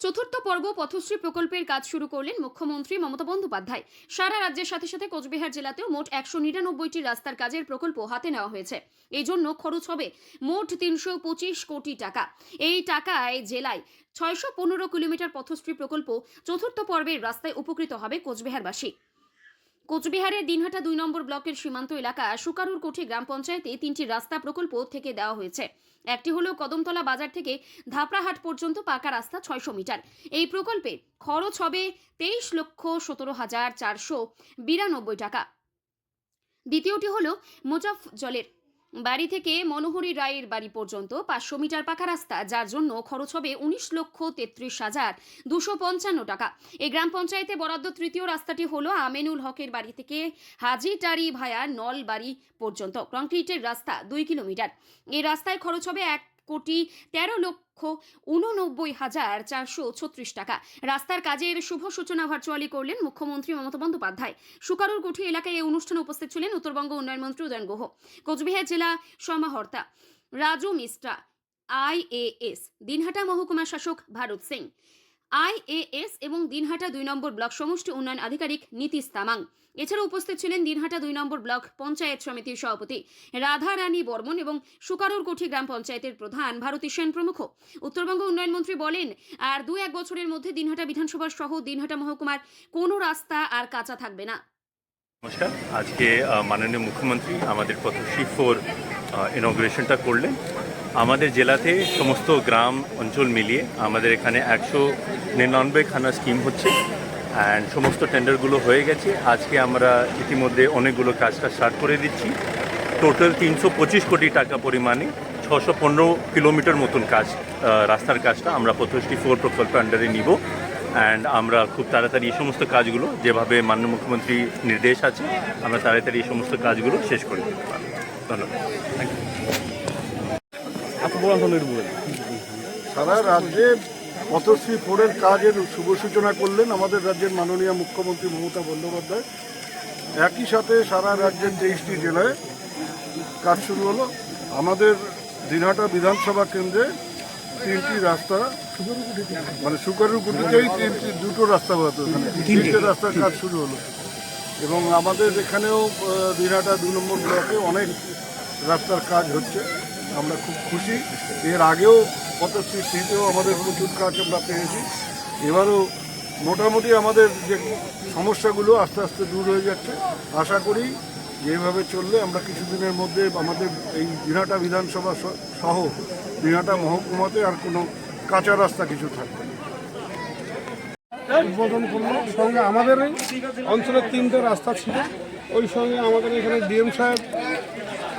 চতুর্থ পর্ব পথশ্রী প্রকল্পের কাজ শুরু করলেন মুখ্যমন্ত্রী মমতা বন্দ্যোপাধ্যায়। সারা রাজ্যের সাথে সাথে কোচবিহার জেলাতেও মোট 199টি রাস্তার কাজের প্রকল্প হাতে নেওয়া হয়েছে। এই জন্য খরচ হবে মোট 325 কোটি টাকা। এই টাকায় জেলায় 615 কিলোমিটার পথশ্রী প্রকল্প চতুর্থ পর্বের রাস্তায় উপকৃত হবে কোচবিহারবাসী। কোচবিহারের দিনহাটা 2 নম্বর ব্লকের সীমান্ত এলাকা সুকারুর কোঠি গ্রাম পঞ্চায়েতে 3টি রাস্তা প্রকল্প থেকে দেওয়া হয়েছে। একটি হলো কদমতলা বাজার থেকে ধাপড়াহাট পর্যন্ত পাকা রাস্তা 600 মিটার। এই প্রকল্পে খরচ হবে 23,17,492 টাকা। দ্বিতীয়টি হলো মোজাফজলের বাড়ি থেকে মনোহরি রায়ের বাড়ি পর্যন্ত 500 মিটার পাকা রাস্তা, যার জন্য খরচ হবে 19,33,255 টাকা। এই গ্রাম পঞ্চায়েতে বরাদ্দ তৃতীয় রাস্তাটি হলো আমিনুল হকের বাড়ি থেকে হাজিটারি ভায়া নলবাড়ি পর্যন্ত কংক্রিটের রাস্তা 2 কিলোমিটার। এই রাস্তায় খরচ হবে 1,13,89,436 টাকা। রাস্তার কাজের শুভ সূচনা ভার্চুয়ালি করলেন মুখ্যমন্ত্রী মমতা বন্দ্যোপাধ্যায়। সুকারুর কোঠি এলাকায় এই অনুষ্ঠানে উপস্থিত ছিলেন উত্তরবঙ্গ উন্নয়ন মন্ত্রী উদয়ন গুহ, কোচবিহার জেলা সমাহর্তা রাজু মিশ্রা, IAS দিনহাটা মহকুমা শাসক ভারত সিং, IAS এবং দিনহাটা 2 নম্বর ব্লক সমষ্টি উন্নয়ন আধিকারিক নীতিশ তামাং। এছাড়া উপস্থিত ছিলেন দিনহাটা 2 নম্বর ব্লক পঞ্চায়েত সমিতির সভাপতি রাধা রানী বর্মন এবং সুকারুর কোঠি গ্রাম পঞ্চায়েতের প্রধান ভারতী সেন প্রমুখ। উত্তরবঙ্গ উন্নয়ন মন্ত্রী বলেন, আর 2-1 বছরের মধ্যে দিনহাটা বিধানসভা সহ দিনহাটা মহকুমার কোনো রাস্তা আর কাঁচা থাকবে না। নমস্কার। আজকে মাননীয় মুখ্যমন্ত্রী আমাদের পথশ্রী 4 ইনগ্রেশনটা করলেন। আমাদের জেলাতে সমস্ত গ্রাম অঞ্চল মিলিয়ে আমাদের এখানে 199 খানা স্কিম হচ্ছে অ্যান্ড সমস্ত টেন্ডারগুলো হয়ে গেছে। আজকে আমরা ইতিমধ্যে অনেকগুলো কাজটা স্টার্ট করে দিচ্ছি। টোটাল 325 কোটি টাকা পরিমাণে 615 কিলোমিটার মতন কাজ, রাস্তার কাজটা আমরা পথশ্রী 4 প্রকল্পের আন্ডারে নিব অ্যান্ড আমরা খুব তাড়াতাড়ি এই সমস্ত কাজগুলো, যেভাবে মাননীয় মুখ্যমন্ত্রী নির্দেশ আছে, আমরা তাড়াতাড়ি এই সমস্ত কাজগুলো শেষ করে দিতে পারবো। ধন্যবাদ। সারা রাজ্যে পথশ্রী 4-এর কাজের শুভ সূচনা করলেন আমাদের রাজ্যের মাননীয় মুখ্যমন্ত্রী মমতা বন্দ্যোপাধ্যায়। একই সাথে সারা রাজ্যের 23টি জেলায় কাজ শুরু হলো। আমাদের দিনহাটা বিধানসভা কেন্দ্রে 3টি রাস্তা, মানে সুকারুর কুটিতেই 2টো রাস্তা হতো, 3টে রাস্তার কাজ শুরু হলো। এবং আমাদের এখানেও দিনহাটা 2 নম্বর ব্লকে অনেক রাস্তার কাজ হচ্ছে, আমরা খুব খুশি। এর আগেও পথশ্রী 3-তেও আমাদের প্রচুর কাজ আমরা পেয়েছি। এবারও মোটামুটি আমাদের যে সমস্যাগুলো আস্তে আস্তে দূর হয়ে যাচ্ছে। আশা করি যেভাবে চললে আমরা কিছুদিনের মধ্যে আমাদের এই দিনহাটা বিধানসভা সহ দিনহাটা মহকুমাতে আর কোনো কাঁচা রাস্তা কিছু থাকবে না। উদ্বোধন করলো সঙ্গে আমাদের এই অঞ্চলের 3টে রাস্তা ছিল, ওই সঙ্গে আমাদের এখানে ডিএম সাহেব,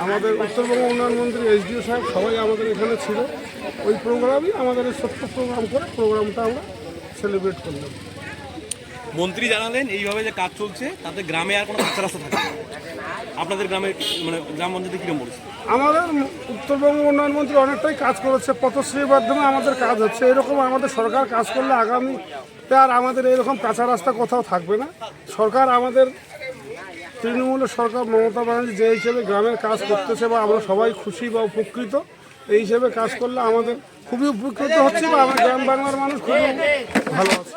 আমাদের উত্তরবঙ্গ উন্নয়ন মন্ত্রী SDO সাহেব সবাই আমাদের এখানে ছিল। ওই প্রোগ্রামই আমাদের ছোট্ট প্রোগ্রাম করে প্রোগ্রামটা আমরা সেলিব্রেট করলাম। মন্ত্রী জানালেন এইভাবে যে কাজ চলছে তাতে গ্রামে আর কোনো কাঁচা রাস্তা থাকে না। আপনাদের গ্রামের মানে গ্রাম পঞ্চায়েতে কীরকম বলছে? আমাদের উত্তরবঙ্গ উন্নয়ন মন্ত্রী অনেকটাই কাজ করেছে, পথশ্রীর মাধ্যমে আমাদের কাজ হচ্ছে। এরকম আমাদের সরকার কাজ করলে আগামীতে আর আমাদের এইরকম কাঁচা রাস্তা কোথাও থাকবে না। সরকার আমাদের তৃণমূলের সরকার মমতা ব্যানার্জি যে হিসেবে গ্রামের কাজ করতেছে বা আমরা সবাই খুশি বা উপকৃত, এই হিসেবে কাজ করলে আমাদের খুবই উপকৃত হচ্ছে বা আমার গ্রাম বাংলার মানুষ খুবই ভালো আছে।